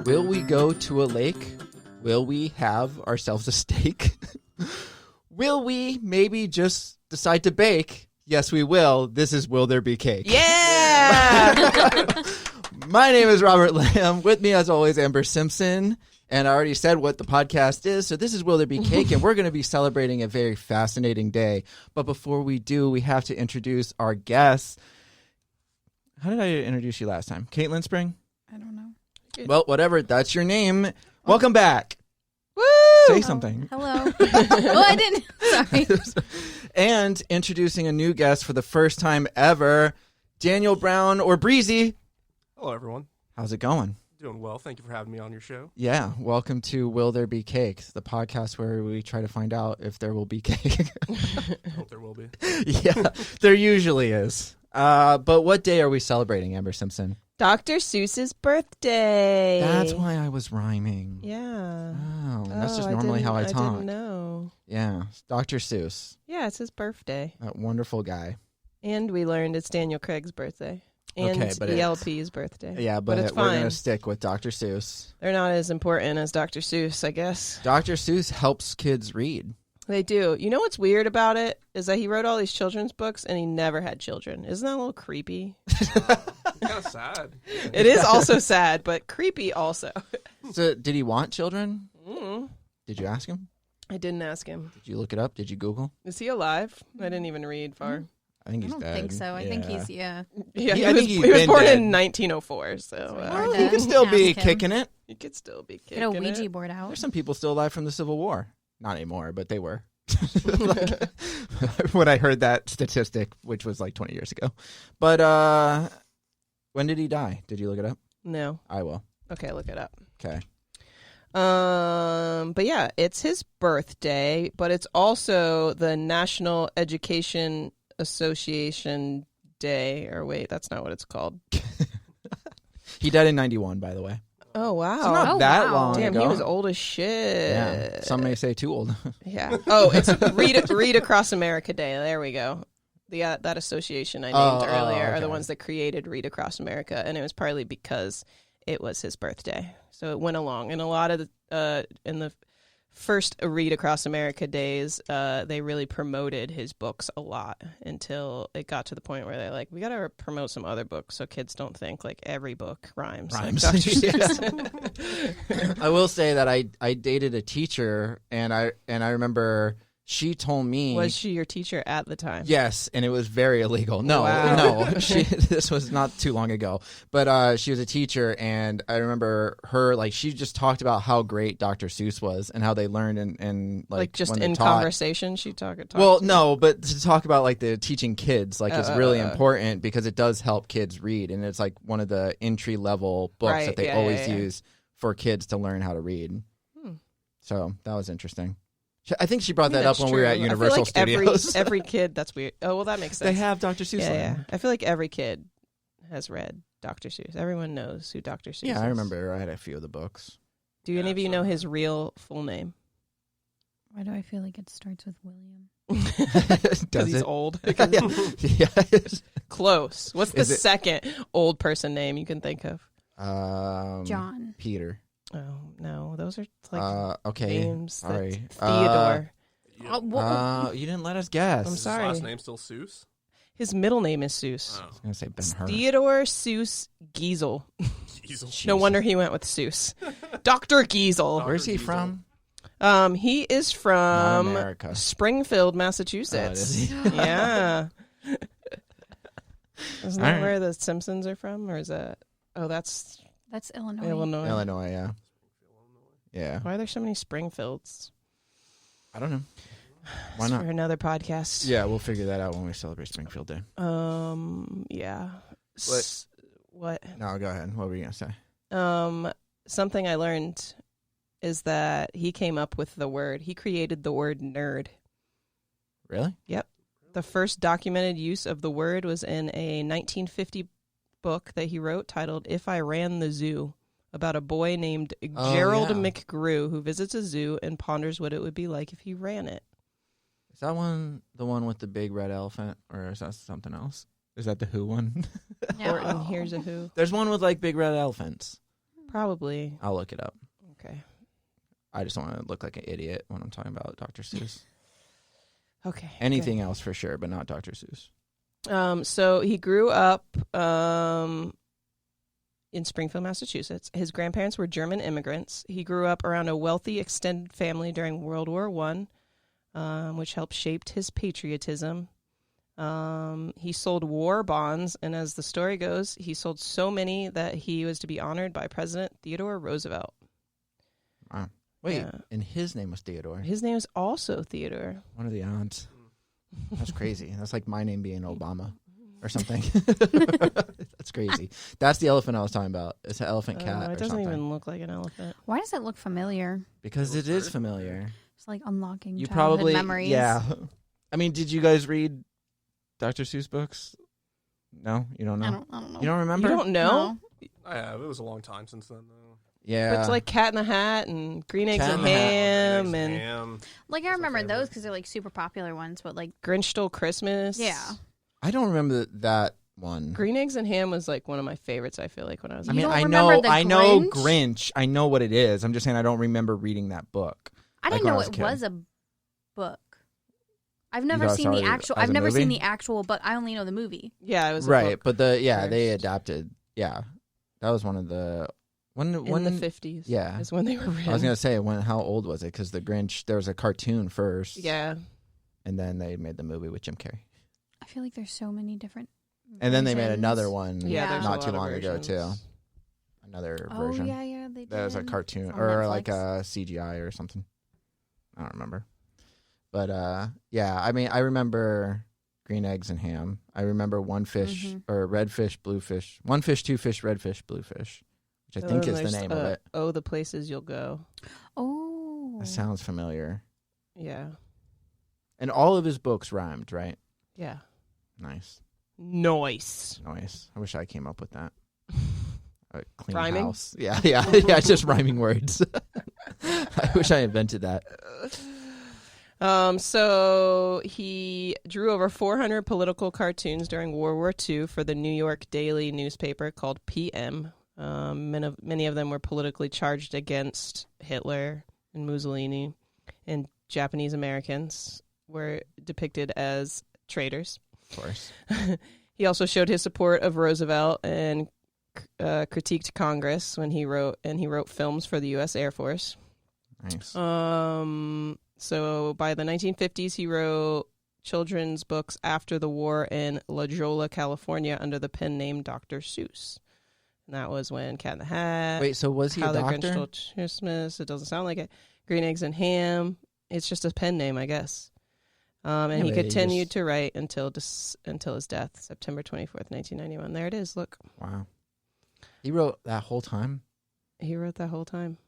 Will we go to a lake? Will we have ourselves a steak? Will we maybe just decide to bake? Yes, we will. This is Will There Be Cake? Yeah! My name is Robert Lamb. With me, as always, Amber Simpson. And I already said what the podcast is. So this is Will There Be Cake? And we're going to be celebrating a very fascinating day. But before we do, we have to introduce our guests. How did I introduce you last time? Caitlin Spring? I don't know. Well, whatever. That's your name. Welcome back. Woo! Say something. Hello. Oh, I didn't. Sorry. And introducing a new guest for the first time ever, Daniel Brown, or Breezy. Hello, everyone. How's it going? Doing well. Thank you for having me on your show. Yeah. Welcome to Will There Be Cake, the podcast where we try to find out if there will be cake. I hope there will be. Yeah, there usually is. But what day are we celebrating, Amber Simpson? Dr. Seuss's birthday. That's why I was rhyming. Yeah. Oh, that's just normally how I talk. I didn't know. Yeah, Dr. Seuss. Yeah, it's his birthday. That wonderful guy. And we learned it's Daniel Craig's birthday. And Okay, but the LP's birthday. Yeah, but it's we're fine. going to stick with Dr. Seuss. They're not as important as Dr. Seuss, I guess. Dr. Seuss helps kids read. They do. You know what's weird about it is that he wrote all these children's books and he never had children. Isn't that a little creepy? Kind of sad. It is also sad, but creepy also. So, did he want children? Mm. Did you ask him? I didn't ask him. Did you look it up? Did you Google? Is he alive? I didn't even read far. I think I he's don't dead. think so. I think he's, yeah. Yeah, I think he he's was been born dead. in 1904, so Well, Or he to could still be ask him. kicking it. he could still be Get a kicking Ouija it. board out. There's some people still alive from the Civil War. Not anymore, but they were. Like, when I heard that statistic, which was like 20 years ago. But when did he die? Did you look it up? No. I will. Okay, look it up. Okay. But yeah, it's his birthday, but it's also the National Education Association Day. Or wait, that's not what it's called. He died in 91, by the way. Oh, wow. So not Oh, that wow. long Damn, ago. he was old as shit. Yeah. Some may say too old. Yeah. Oh, it's Read Across America Day. There we go. The that association I named earlier are the okay. ones that created Read Across America, and it was partly because it was his birthday, so it went along. And a lot of in the first Read Across America days, they really promoted his books a lot until it got to the point where they're like, we got to promote some other books so kids don't think like every book rhymes. Like Dr. Seuss. I will say that I dated a teacher, and I remember she told me. Was she your teacher at the time? Yes, and it was very illegal. No, Wow. no, this was not too long ago. But she was a teacher, and I remember her, like, she just talked about how great Dr. Seuss was and how they learned and Like just when they in taught. conversation, she talked. Well, no, but to talk about like the teaching kids, like, is really important because it does help kids read, and it's like one of the entry level books Right, that they yeah, always yeah, yeah. use for kids to learn how to read. Hmm. So that was interesting. I think she brought that That's up when we were at true. Universal I feel like Studios. Every kid, that's weird. Oh, well, that makes sense. They have Dr. Seuss. yeah, on yeah. there. I feel like every kid has read Dr. Seuss. Everyone knows who Dr. Seuss is. Yeah, I remember I had a few of the books. Do any of you know his real full name? Why do I feel like it starts with William? Because Does he's it? old. Yeah. Close. What's the Is it- second old person name you can think of? John. Peter. Oh, no. Those are like Okay. names. Sorry. Theodore. Yeah. You didn't let us guess. I'm Is sorry. his last name still Seuss? His middle name is Seuss. Oh. I was going to say Ben-Hur. Theodore Seuss Giesel. Jeez. No wonder he went with Seuss. Dr. Giesel. Where's he Giesel. from? He is Not from America. Springfield, Oh, Massachusetts. is he? Yeah. Isn't All that right. where the Simpsons are from? Or is that... Oh, that's That's Illinois. Illinois. Illinois, yeah. Yeah. Why are there so many Springfields? I don't know. Why That's not? for another podcast. Yeah, we'll figure that out when we celebrate Springfield Day. Yeah. What? No, go ahead. What were you going to say? Something I learned is that he came up with the word. He created the word nerd. Really? Yep. The first documented use of the word was in a 1950 book that he wrote titled If I Ran the Zoo, about a boy named Gerald yeah. McGrew who visits a zoo and ponders what it would be like if he ran it. Is that one the one with the big red elephant, or is that something else? Is that the Who one? No. Horton, here's a who. There's one with like big red elephants. Probably. I'll look it up. Okay. I just don't want to look like an idiot when I'm talking about Dr. Seuss. Okay. Anything else for sure, but not Dr. Seuss. So he grew up in Springfield, Massachusetts. His grandparents were German immigrants. He grew up around a wealthy extended family during World War I, which helped shape his patriotism. He sold war bonds, and as the story goes, he sold so many that he was to be honored by President Theodore Roosevelt. Wow. Wait, Yeah. and his name was Theodore. His name is also Theodore. What are the odds? That's crazy. That's like my name being Obama or something. That's crazy. That's the elephant I was talking about. It's an elephant cat. It doesn't even look like an elephant. Why does it look familiar? Because it is familiar. It's like unlocking You childhood probably memories. Yeah. I mean, did you guys read Dr. Seuss books? No, you don't know. I don't know. You don't remember? You don't know? No. I have. It was a long time since then, though. Yeah. But it's like Cat in the Hat and Green Eggs Cat and in the Hat. Ham Eggs, and ham. Like I That's my remember favorite. those because they're like super popular ones, but like Grinch Stole Christmas. yeah. I don't remember that one. Green Eggs and Ham was like one of my favorites, I feel like, when I was a I You mean, don't I remember know, the I know Grinch? Grinch. I know what it is. I'm just saying I don't remember reading that book. I Like didn't when know I was a it kid. was a book. I've never thought seen the sorry, actual. as I've a never movie? seen the actual book. I only know the movie. Yeah, it was a Right, book but they first. adapted. Yeah, that was one of the when in the 50s. yeah. is when they were written. I was gonna say how old was it? Because the Grinch, there was a cartoon first, Yeah. and then they made the movie with Jim Carrey, I feel like there's so many different. and then they made versions. another one Yeah, there's a not lot too of long ago too. versions. Another Oh version. yeah, they did. That was a cartoon It's on or like Netflix. a CGI or something. I don't remember. But yeah, I mean, I remember Green Eggs and Ham. I remember one fish or red fish, blue fish. One fish, two fish, red fish, blue fish, which I think is the name of it. Oh, the Places You'll Go. Oh. That sounds familiar. Yeah. And all of his books rhymed, right? Yeah. Nice. Nice. Nice. I wish I came up with that. A clean Rhyming? house. Yeah, yeah, just rhyming words. I wish I invented that. So he drew over 400 political cartoons during World War II for the New York daily newspaper called PM. Many of them were politically charged against Hitler and Mussolini, and Japanese Americans were depicted as traitors. Of course. He also showed his support of Roosevelt and critiqued Congress when he wrote films for the U.S. Air Force. Nice. So by the 1950s, he wrote children's books after the war in La Jolla, California, under the pen name Dr. Seuss. And that was when Cat in the Hat. Wait, so was he How a the Grinch doctor? Stole Christmas. It doesn't sound like it. Green Eggs and Ham. It's just a pen name, I guess. And Yeah, he but he continued just- to write until his death, September 24th, 1991. There it is. Look, Wow. He wrote that whole time? he wrote that whole time.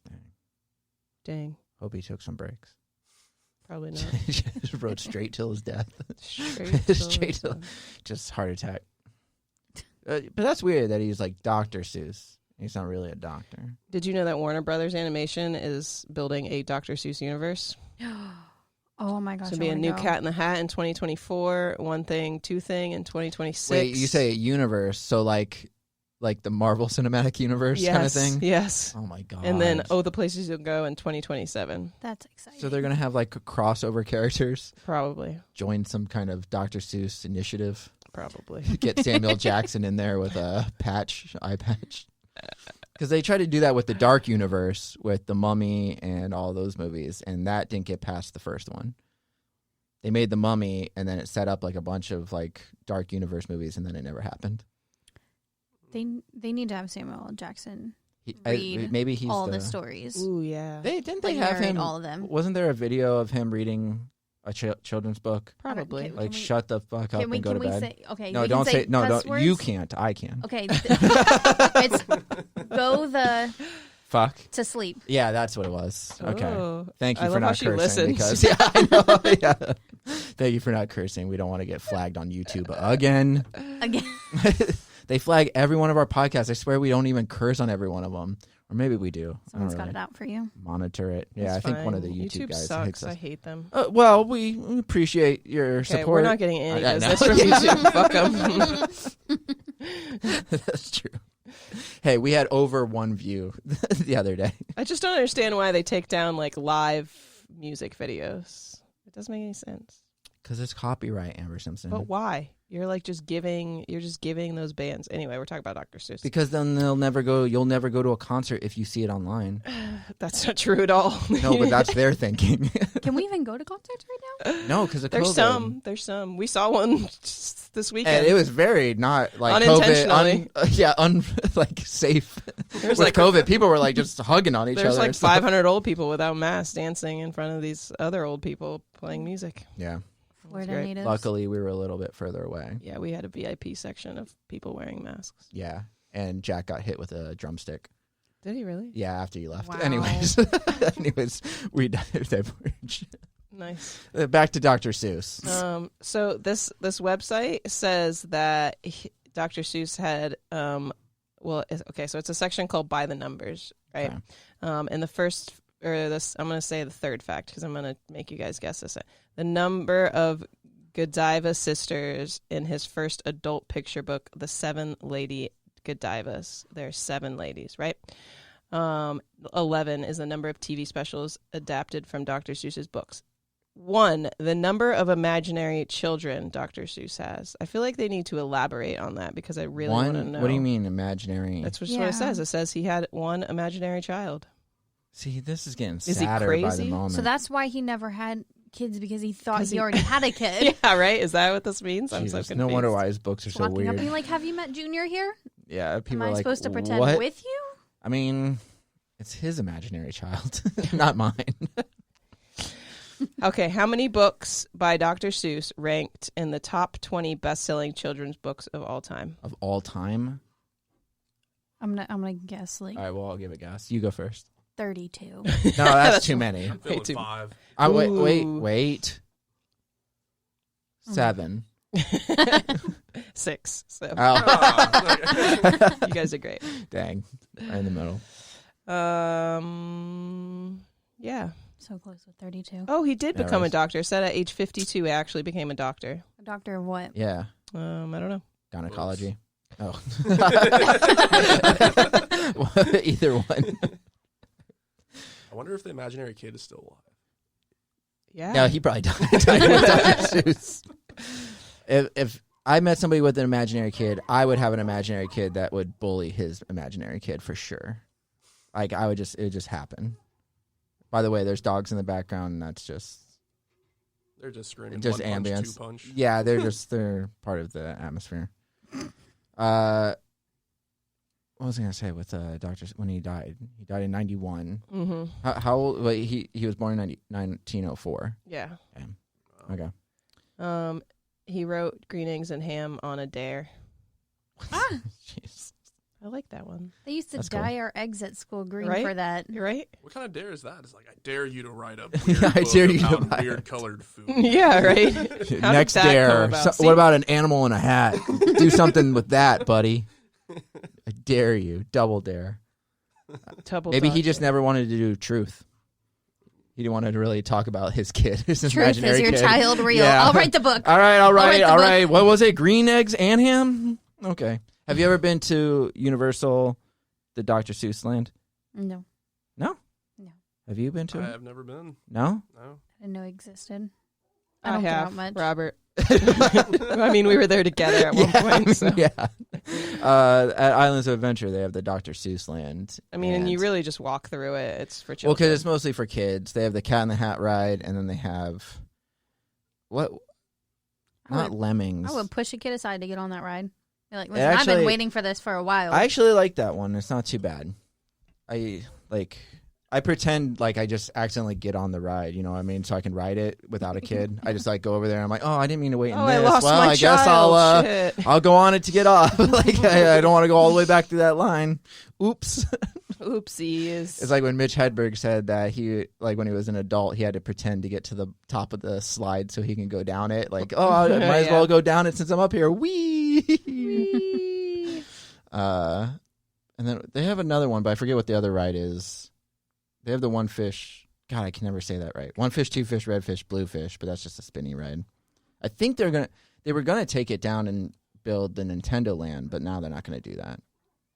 Dang. Dang. Hope he took some breaks. Probably not. Just wrote straight till his death. Straight till Straight his till- death. Just heart attack. But that's weird that he's like Dr. Seuss. He's not really a doctor. Did you know that Warner Brothers Animation is building a Dr. Seuss universe? Oh my gosh. So I be a wanna new go. Cat in the Hat in 2024, One Thing, Two Thing in 2026. Wait, you say universe, so like the Marvel Cinematic Universe yes, kind of thing? Yes. Oh my god. And then Oh, the Places You'll Go in 2027. That's exciting. So they're going to have like crossover characters, Probably. join some kind of Dr. Seuss initiative, Probably. get Samuel Jackson in there with a eye patch. Because they tried to do that with the Dark Universe, with The Mummy and all those movies, and that didn't get past the first one. They made The Mummy, and then it set up like a bunch of like Dark Universe movies, and then it never happened. They need to have Samuel L. Jackson Maybe he's all the stories. Ooh, yeah. Didn't they Like have narrate him? all of them. Wasn't there a video of him reading a children's book? Probably. Can Like, we- shut the fuck up and go to bed. say okay? No, we don't can say no. cuss Don't words? you can't. I can. Okay, it's go the Fuck. to sleep. Yeah, that's what it was. Okay. Oh, Thank you I for love how not she cursing. listens. Because yeah, I know. Yeah. Thank you for not cursing. We don't want to get flagged on YouTube again. Again. They flag every one of our podcasts. I swear we don't even curse on every one of them, or maybe we do. Someone's I got don't it really out for you. monitor it. Yeah, It's I think one of the fine. YouTube guys sucks. hates I us. hate them. Well, we appreciate your Okay, support. we're not getting any I know. business from YouTube. Fuck them. That's true. Hey, we had over 1 view the other day. I just don't understand why they take down like live music videos. It doesn't make any sense. Because it's copyright, Amber Simpson. But why? You're like just giving those bands. Anyway, we're talking about Dr. Seuss. Because then you'll never go to a concert if you see it online. That's not true at all. No, but that's their thinking. Can we even go to concerts right now? No, because of There's COVID. There's some. We saw one just this weekend. And it was very not like Unintentionally. COVID, like safe. There's With like COVID, people were like just hugging on each other. There's like so- 500 old people without masks dancing in front of these other old people playing music. Yeah. Florida great. natives. Luckily, we were a little bit further away. Yeah, we had a VIP section of people wearing masks. Yeah. And Jack got hit with a drumstick. Did he really? Yeah, after you left. Wow. Anyways, we diverged. Nice. Back to Dr. Seuss. So this website says that Dr. Seuss had so it's a section called By the Numbers, right? Okay. And the first I'm going to say the third fact because I'm going to make you guys guess this. The number of Godiva sisters in his first adult picture book, The Seven Lady Godivas. There are 7 ladies, right? 11 is the number of TV specials adapted from Dr. Seuss's books. 1, the number of imaginary children Dr. Seuss has. I feel like they need to elaborate on that because I really want to know. What do you mean imaginary? That's what it says. It says he had 1 imaginary child. See, this is getting Is he sadder by the crazy? moment. So that's why he never had kids because he thought he already had a kid. Yeah, right? Is that what this means? I'm so Jesus, confused. no wonder why his books are so Walking up weird. and being like, have you met Junior here? Yeah, people Am are I like, supposed to pretend what? with you? I mean, it's his imaginary child, not mine. Okay, how many books by Dr. Seuss ranked in the top 20 best-selling children's books of all time? Of all time? I'm gonna guess like All right, well, I'll give it a guess. You go first. 32. No, that's too many. I'm feeling too- 5. Wait. 7. 6. So Oh, you guys are great. dang. Right in the middle. Yeah. So close with 32. Oh, he did Yeah, become a right. doctor. Said at age 52, he actually became a doctor. A doctor of what? Yeah. I don't know. Gynecology. Oh. Either one. I wonder if the imaginary kid is still alive. Yeah. No, he probably died with Dr. Seuss. If I met somebody with an imaginary kid, I would have an imaginary kid that would bully his imaginary kid for sure. Like it would just happen. By the way, there's dogs in the background. And that's just They're just screaming. Just 1 punch, ambience. 2 punch. yeah. They're part of the atmosphere. What was I gonna say with Doctor when he died? He died in 91. Mm-hmm. How old? Wait, he was born in 1904. Yeah. Okay. He wrote Green Eggs and Ham on a Dare. Jeez. I like that one. They used to That's cool. dye our eggs at school green Right? for that. You're right. What kind of dare is that? It's like, I dare you to write a weird I book dare you to about buy weird it. colored food. Yeah, right. How did Next that come dare. about? See? What about an animal in a hat? Do something with that, buddy. I dare you. Double dare. Maybe he just never wanted to do truth. He didn't want to really talk about his kid, his Truth imaginary is your kid. child real. Yeah. I'll write the book. All right. write the book. What was it? Green eggs and ham? Okay. Have you ever been to Universal, the Dr. Seuss land? No. No? No. Have you been I to it? have never been. No? No. I didn't know it existed. I don't have count much. Robert. I mean, we were there together at one point. So. Yeah. At Islands of Adventure, they have the Dr. Seuss land. I mean, and you really just walk through it. It's for Well, children. because it's mostly for kids. They have the Cat in the Hat ride, and then they have what? Not lemmings. I would push a kid aside to get on that ride. You're like, It listen, I've actually- been waiting for this for a while. I actually like that one. It's not too bad. I pretend like I just accidentally get on the ride, you know what I mean? So I can ride it without a kid. I just like go over there and I'm like, oh, I didn't mean to wait in Oh, this. I lost well, my I guess child. Shit. I'll go on it to get off. Like I don't want to go all the way back through that line. Oops. Oopsies. It's like when Mitch Hedberg said that he, like when he was an adult, he had to pretend to get to the top of the slide so he can go down it. Like, oh, I might as Yeah. well go down it since I'm up here. Whee! Whee! And then they have another one, but I forget what the other ride is. They have the one fish. God, I can never say that right. One fish, two fish, red fish, blue fish, but that's just a spinny ride. I think they were gonna take it down and build the Nintendo Land, but now they're not gonna do that.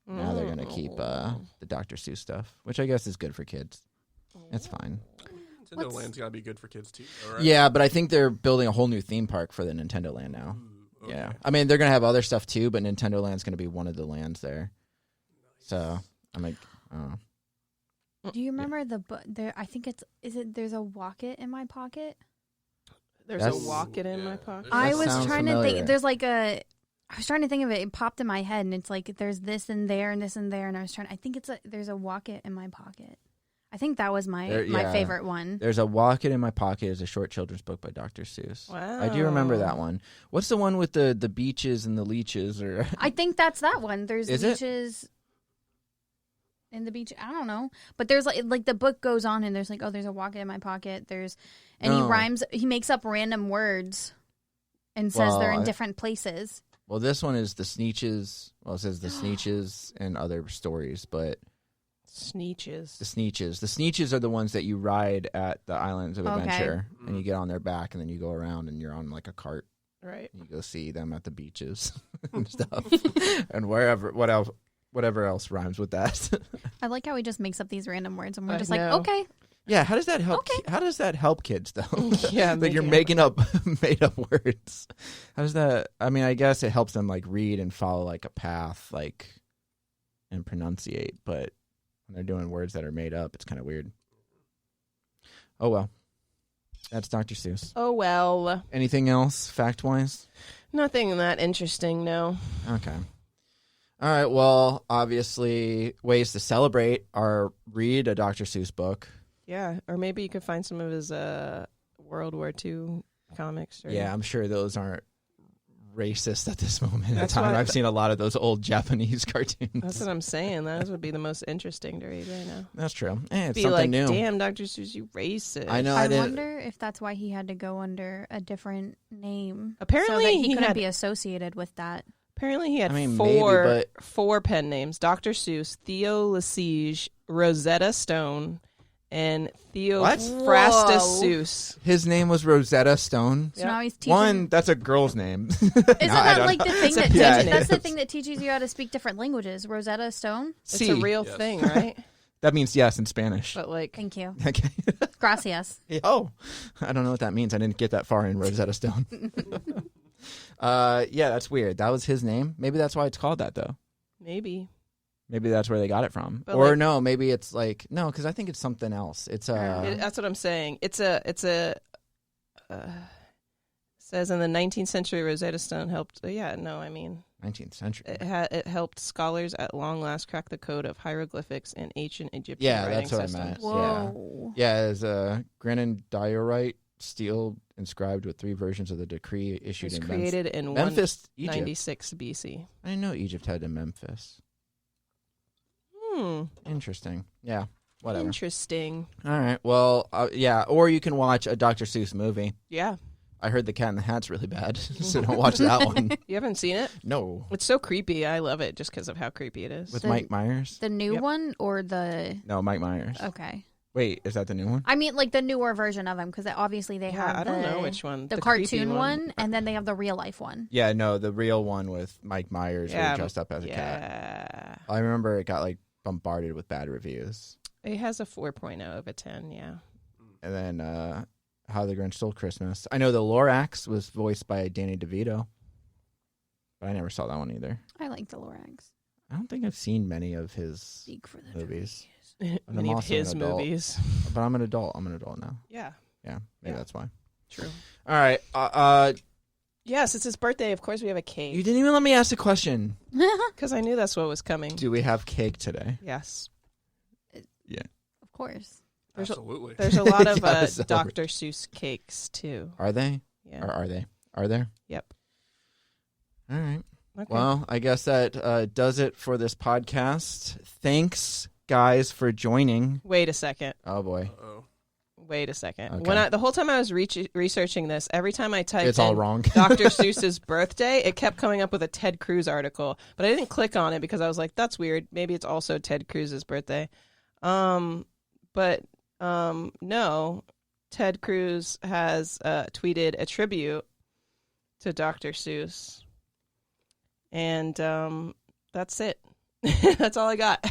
Now they're gonna keep the Dr. Seuss stuff, which I guess is good for kids. It's fine. Nintendo Land's gotta be good for kids too, though, right? Yeah, but I think they're building a whole new theme park for the Nintendo Land now. Ooh, okay. Yeah, I mean they're gonna have other stuff too, but Nintendo Land's gonna be one of the lands there. So I'm like, oh. Do you remember the book? There, I think there's a Walk It in My Pocket. There's That's- a walk it in my pocket. I That was sounds trying to familiar. think. There's like I was trying to think of it. It popped in my head, and it's like there's this and there and this and there, and I was trying. I think there's a Walk It in My Pocket. I think that was my Yeah. favorite one. There's a Walk It in My Pocket is a short children's book by Dr. Seuss. Wow. I do remember that one. What's the one with the beaches and the leeches? Or I think that's that one. There's Is it? beaches in the beach. I don't know, but there's like the book goes on, and there's like, oh, there's a Walk It in My Pocket. And he No. rhymes. He makes up random words, and says they're in Well, different places. Well, this one is the Sneeches. Well, it says the Sneeches and other stories, but Sneeches. the Sneeches. The Sneeches are the ones that you ride at the Islands of Okay. Adventure, and you get on their back, and then you go around, and you're on like a cart. Right. And you go see them at the beaches and stuff, and whatever else rhymes with that. I like how he just makes up these random words, and we're I just like, know. okay. Yeah, how does that help? Okay. How does that help kids though? Yeah, that you're making making up made up words. How does that? I mean, I guess it helps them like read and follow like a path, like and pronunciate. But when they're doing words that are made up, it's kind of weird. Oh well, that's Dr. Seuss. Oh, well. Anything else fact wise? Nothing that interesting, no. Okay. All right. Well, obviously, ways to celebrate are read a Dr. Seuss book. Yeah, or maybe you could find some of his World War II comics. Or... Yeah, I'm sure those aren't racist at this moment in That's time. why- I've seen a lot of those old Japanese cartoons. That's what I'm saying. Those would be the most interesting to read right now. That's true. It's Be something like, new. damn, Dr. Seuss, you racist. I know. I didn't- wonder if that's why he had to go under a different name. Apparently so that he he couldn't had- be associated with that. Apparently he had I mean, maybe, four pen names. Dr. Seuss, Theo Lesage, Rosetta Stone, and Theophrastus Whoa. Seuss. His name was Rosetta Stone. So Yeah. now he's teaching. One, that's a girl's name. Isn't No, I that don't like know. the thing that Yeah, teaches, it that's the is. thing that teaches you how to speak different languages? Rosetta Stone. It's See, a real Yes. thing, right? that means yes in Spanish. But like, Thank you. Okay. Gracias. Oh, I don't know what that means. I didn't get that far in Rosetta Stone. Yeah, that's weird. That was his name. Maybe that's why it's called that, though. maybe. Maybe that's where they got it from. But, or like- no, maybe it's like no, because I think it's something else. It's That's what I'm saying. Says in the 19th century, Rosetta Stone helped. I mean, 19th century. it helped scholars at long last crack the code of hieroglyphics and ancient Egyptian Yeah, writing that's what I systems. meant. Whoa. Yeah, as a granite diorite steel inscribed with 3 versions of the decree It issued was in created in Memphis, Egypt. 196 BC. I didn't know Egypt had a Memphis. Interesting. Yeah, whatever. Interesting. All right. Well, yeah. Or you can watch a Dr. Seuss movie. Yeah. I heard The Cat in the Hat's really bad, so don't watch that one. You haven't seen it? No. It's so creepy. I love it just because of how creepy it is. With The- Mike Myers? The new Yep. one or the. No, Mike Myers. Okay. Wait, is that the new one? I mean, like the newer version of him, because obviously they Yeah, have I the, don't know which one. the creepy cartoon one, and then they have the real life one. Yeah, no, the real one with Mike Myers where Yeah, he dressed up as a cat. Yeah. I remember it got like bombarded with bad reviews. It has a 4.0 of a 10, yeah. And then How the Grinch Stole Christmas. I know the Lorax was voiced by Danny DeVito, but I never saw that one either. I like the Lorax. I don't think I've seen many of his Speak for the movies, Many of also an his adult. movies. but I'm an adult. I'm an adult now. Yeah, Yeah, maybe Yeah. that's why. true. All right. Yes, it's his birthday. Of course we have a You cake. didn't even let me ask a question. Because I knew that's what was coming. Do we have cake today? Yes. Of course. There's Absolutely. There's a lot of Yeah, celebrate. Dr. Seuss cakes, too. Are they? Yeah. Or are they? Are there? Yep. All right. Okay. Well, I guess that does it for this podcast. Thanks, guys, for joining. Wait a second. Oh, boy. Uh-oh. Wait a second. Okay. When the whole time I was researching this, every time I typed It's all in wrong. Dr. Seuss's birthday, it kept coming up with a Ted Cruz article, but I didn't click on it because I was like, that's weird. Maybe it's also Ted Cruz's birthday. But no, Ted Cruz has tweeted a tribute to Dr. Seuss. And that's it. That's all I got.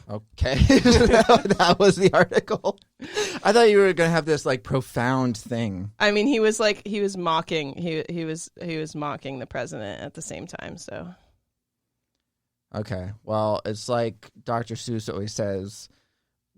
Okay. That was the article. I thought you were going to have this like profound thing. I mean, he was mocking. He was mocking the president at the same time. So. Okay. Well, it's like Dr. Seuss always says,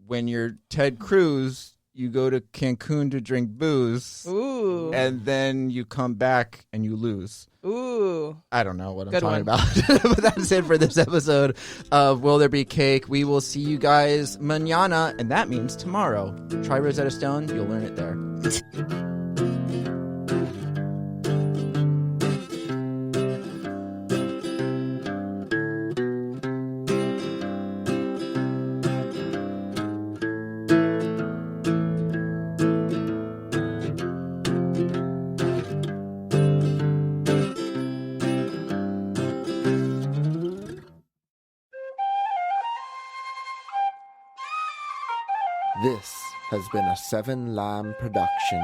when you're Ted Cruz, you go to Cancun to drink booze. Ooh. And then you come back and you lose. Ooh. I don't know what I'm Good talking one. about. But that's it for this episode of Will There Be Cake? We will see you guys mañana, and that means tomorrow. Try Rosetta Stone. You'll learn it there. This has been a Seven Lamb production.